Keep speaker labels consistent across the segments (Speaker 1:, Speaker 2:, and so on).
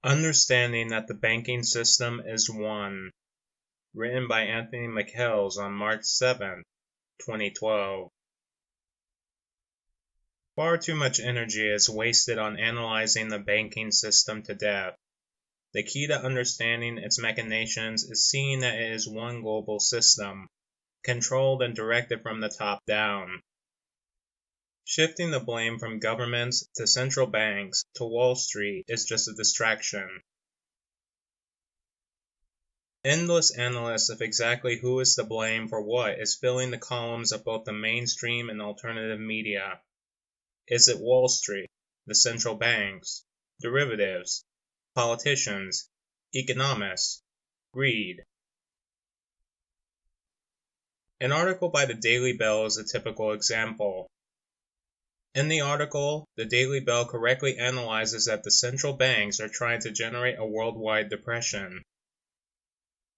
Speaker 1: Understanding that the banking system is one. Written by Anthony Migchels on March 7, 2012. Far too much energy is wasted on analyzing the banking system to death. The key to understanding its machinations is seeing that it is one global system, controlled and directed from the top down. Shifting the blame from governments to central banks to Wall Street is just a distraction. Endless analysis of exactly who is to blame for what is filling the columns of both the mainstream and alternative media. Is it Wall Street, the central banks, derivatives, politicians, economists, greed? An article by the Daily Bell is a typical example. In the article, the Daily Bell correctly analyzes that the central banks are trying to generate a worldwide depression.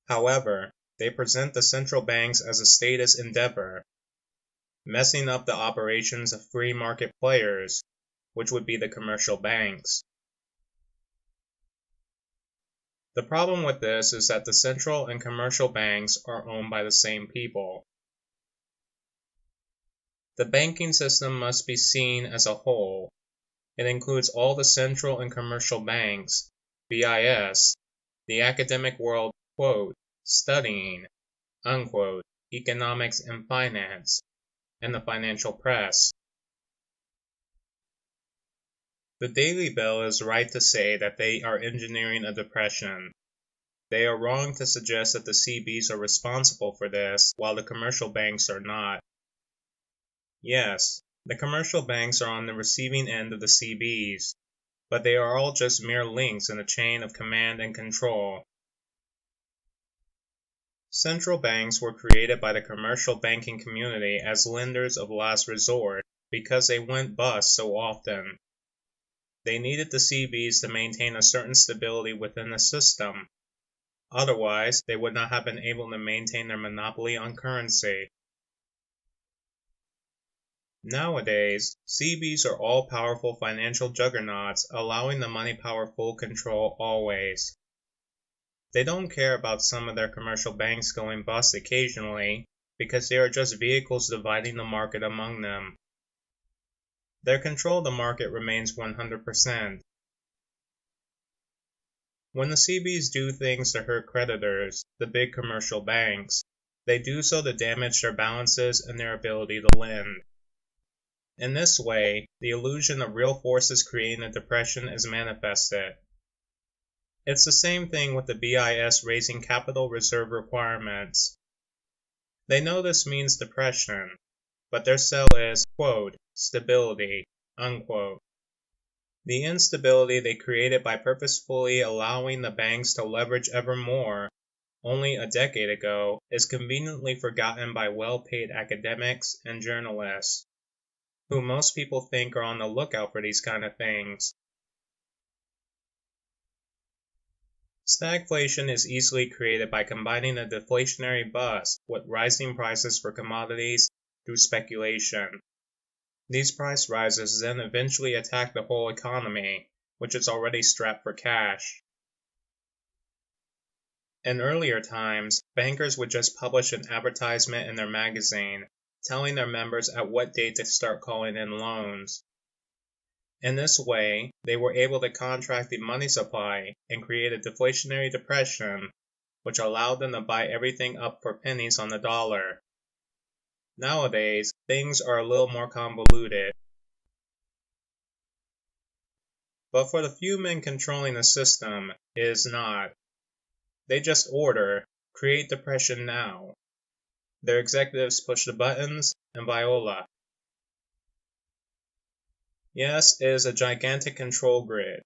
Speaker 1: However, they present the central banks as a status endeavor, messing up the operations of free market players, which would be the commercial banks. The problem with this is that the central and commercial banks are owned by the same people. The banking system must be seen as a whole. It includes all the central and commercial banks, BIS, the academic world, quote, studying, unquote, economics and finance, and the financial press. The Daily Bell is right to say that they are engineering a depression. They are wrong to suggest that the CBs are responsible for this, while the commercial banks are not. Yes, the commercial banks are on the receiving end of the CBs, but they are all just mere links in a chain of command and control. Central banks were created by the commercial banking community as lenders of last resort because they went bust so often. They needed the CBs to maintain a certain stability within the system. Otherwise, they would not have been able to maintain their monopoly on currency. Nowadays, CBs are all-powerful financial juggernauts allowing the money power full control always. They don't care about some of their commercial banks going bust occasionally because they are just vehicles dividing the market among them. Their control of the market remains 100%. When the CBs do things to hurt creditors, the big commercial banks, they do so to damage their balances and their ability to lend. In this way, the illusion of real forces creating a depression is manifested. It's the same thing with the BIS raising capital reserve requirements. They know this means depression, but their sell is, quote, stability, unquote. The instability they created by purposefully allowing the banks to leverage ever more, only a decade ago, is conveniently forgotten by well-paid academics and journalists, who most people think are on the lookout for these kind of things. Stagflation is easily created by combining a deflationary bust with rising prices for commodities through speculation. These price rises then eventually attack the whole economy, which is already strapped for cash. In earlier times, bankers would just publish an advertisement in their magazine, telling their members at what date to start calling in loans. In this way, they were able to contract the money supply and create a deflationary depression, which allowed them to buy everything up for pennies on the dollar. Nowadays, things are a little more convoluted. But for the few men controlling the system, it is not. They just order, create depression now. Their executives push the buttons, and voila. Yes, it is a gigantic control grid.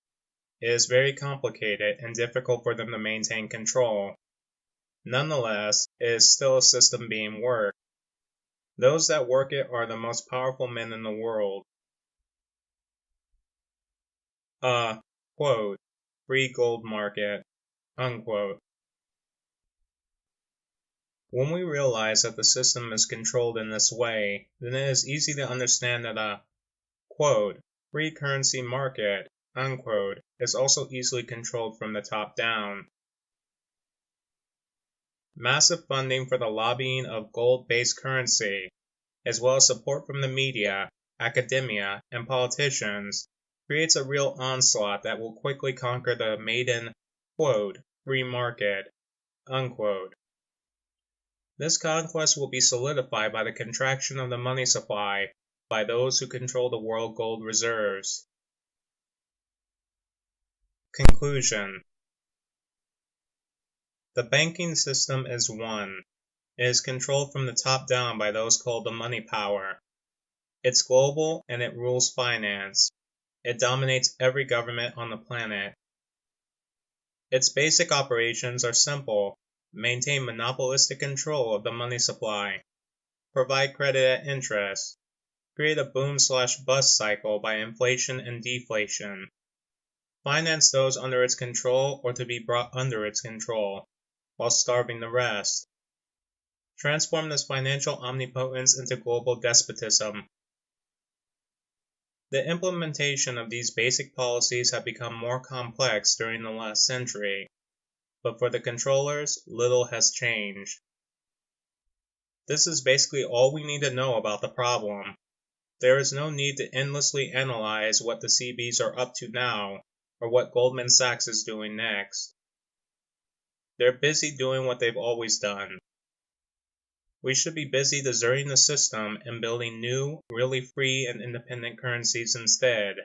Speaker 1: It is very complicated and difficult for them to maintain control. Nonetheless, it is still a system being worked. Those that work it are the most powerful men in the world. Quote, free gold market, unquote. When we realize that the system is controlled in this way, then it is easy to understand that a, quote, free currency market unquote, is also easily controlled from the top down. Massive funding for the lobbying of gold-based currency, as well as support from the media, academia, and politicians, creates a real onslaught that will quickly conquer the maiden, quote, free market, unquote. This conquest will be solidified by the contraction of the money supply by those who control the world gold reserves. Conclusion. The banking system is one. It is controlled from the top down by those called the money power. It's global and it rules finance. It dominates every government on the planet. Its basic operations are simple: maintain monopolistic control of the money supply, provide credit at interest, create a boom/bust cycle by inflation and deflation, finance those under its control or to be brought under its control, while starving the rest. Transform this financial omnipotence into global despotism. The implementation of these basic policies have become more complex during the last century, but for the controllers, little has changed. This is basically all we need to know about the problem. There is no need to endlessly analyze what the CBs are up to now, or what Goldman Sachs is doing next. They're busy doing what they've always done. We should be busy deserting the system and building new, really free and independent currencies instead.